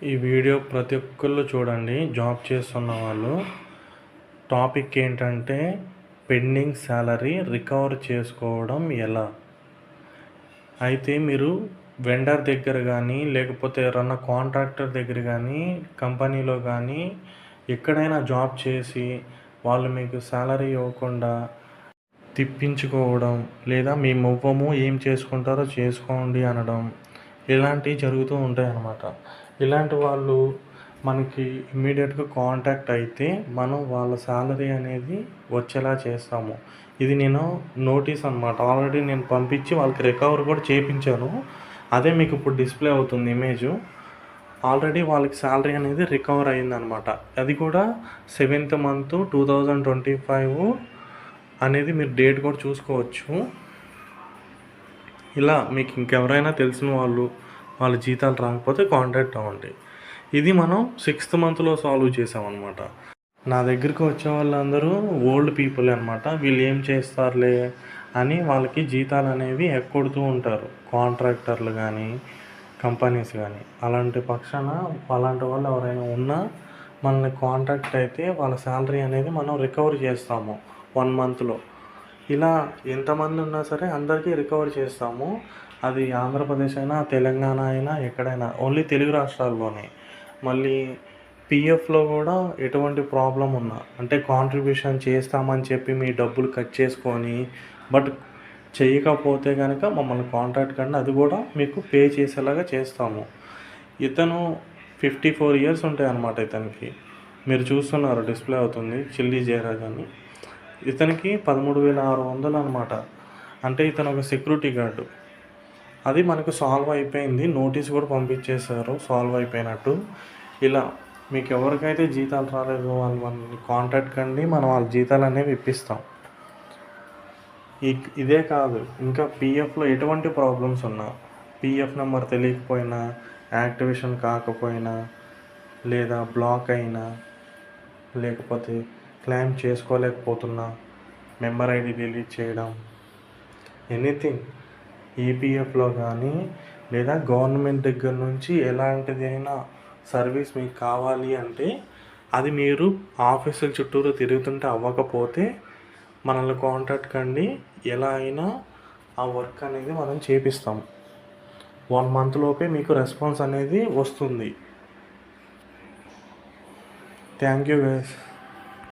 ఈ వీడియో ప్రతి ఒక్కళ్ళు చూడండి. జాబ్ చేస్తున్న వాళ్ళు. టాపిక్ ఏంటంటే పెండింగ్ శాలరీ రికవర్ చేసుకోవడం ఎలా. అయితే మీరు వెండర్ దగ్గర కానీ లేకపోతే ఎవరన్నా కాంట్రాక్టర్ దగ్గర కానీ కంపెనీలో కానీ ఎక్కడైనా జాబ్ చేసి వాళ్ళు మీకు శాలరీ ఇవ్వకుండా తిప్పించుకోవడం, లేదా మీ మువ్వము ఏం చేసుకుంటారో చేసుకోండి అనడం, ఇలాంటివి జరుగుతూ ఉంటాయి అన్నమాట. ఇలాంటి వాళ్ళు మనకి ఇమ్మీడియట్గా కాంటాక్ట్ అయితే మనం వాళ్ళ శాలరీ అనేది వచ్చేలా చేస్తాము. ఇది నేను నోటీస్ అనమాట. ఆల్రెడీ నేను పంపించి వాళ్ళకి రికవర్ కూడా చేయించాను. అదే మీకు ఇప్పుడు డిస్ప్లే అవుతుంది ఇమేజు. ఆల్రెడీ వాళ్ళకి శాలరీ అనేది రికవర్ అయిందనమాట. అది కూడా 7th month 2025 అనేది మీరు డేట్ కూడా చూసుకోవచ్చు. ఇలా మీకు ఇంకెవరైనా తెలిసిన వాళ్ళు వాళ్ళ జీతాలు రాకపోతే కాంటాక్ట్ అవ్వండి. ఇది మనం 6th monthలో సాల్వ్ చేసామన్నమాట. నా దగ్గరికి వచ్చే వాళ్ళందరూ ఓల్డ్ పీపుల్ అనమాట. వీళ్ళు ఏం చేస్తారులే అని వాళ్ళకి జీతాలు అనేవి ఎక్కొడుతూ ఉంటారు, కాంట్రాక్టర్లు కానీ కంపెనీస్ కానీ. అలాంటి పక్షాన అలాంటి వాళ్ళు ఎవరైనా ఉన్నా మనల్ని కాంటాక్ట్ అయితే వాళ్ళ శాలరీ అనేది మనం రికవర్ చేస్తాము 1 monthలో. ఇలా ఎంతమంది ఉన్నా సరే అందరికీ రికవర్ చేస్తాము. అది ఆంధ్రప్రదేశ్ అయినా తెలంగాణ అయినా ఎక్కడైనా, ఓన్లీ తెలుగు రాష్ట్రాల్లోనే. మళ్ళీ పిఎఫ్లో కూడా ఎటువంటి ప్రాబ్లం ఉన్నా, అంటే కాంట్రిబ్యూషన్ చేస్తామని చెప్పి మీ డబ్బులు కట్ చేసుకొని బట్ చేయకపోతే కనుక మమ్మల్ని కాంటాక్ట్ కండి, అది కూడా మీకు పే చేసేలాగా చేస్తాము. ఇతను 54 years ఉంటాయి అన్నమాట ఇతనికి. మీరు చూస్తున్నారు డిస్ప్లే అవుతుంది, చిల్లి జయరాజ్ అని. ఇతనికి 13,600 అనమాట. అంటే ఇతను ఒక సెక్యూరిటీ గార్డు. అది మనకు సాల్వ్ అయిపోయింది, నోటీస్ కూడా పంపించేశారు సాల్వ్ అయిపోయినట్టు. ఇలా మీకు ఎవరికైతే జీతాలు రాలేదు వాళ్ళు మనల్ని కాంటాక్ట్ కండి, మనం వాళ్ళ జీతాలు అనేవి ఇప్పిస్తాం. ఇదే కాదు, ఇంకా పిఎఫ్లో ఎటువంటి ప్రాబ్లమ్స్ ఉన్నా, పిఎఫ్ నెంబర్ తెలియకపోయినా, యాక్టివేషన్ కాకపోయినా, లేదా బ్లాక్ అయినా, లేకపోతే క్లెయిమ్ చేసుకోలేకపోతున్నా, మెంబర్ ఐడి డిలీట్ చేయడం, ఎనీథింగ్ ఈపీఎఫ్లో కానీ లేదా గవర్నమెంట్ దగ్గర నుంచి ఎలాంటిదైనా సర్వీస్ మీకు కావాలి అంటే అది మీరు ఆఫీసుల చుట్టూరు తిరుగుతుంటే అవ్వకపోతే మనల్ని కాంటాక్ట్ కండి. ఎలా అయినా ఆ వర్క్ అనేది మనం చేపిస్తాం. 1 month లోపే మీకు రెస్పాన్స్ అనేది వస్తుంది. Thank you guys.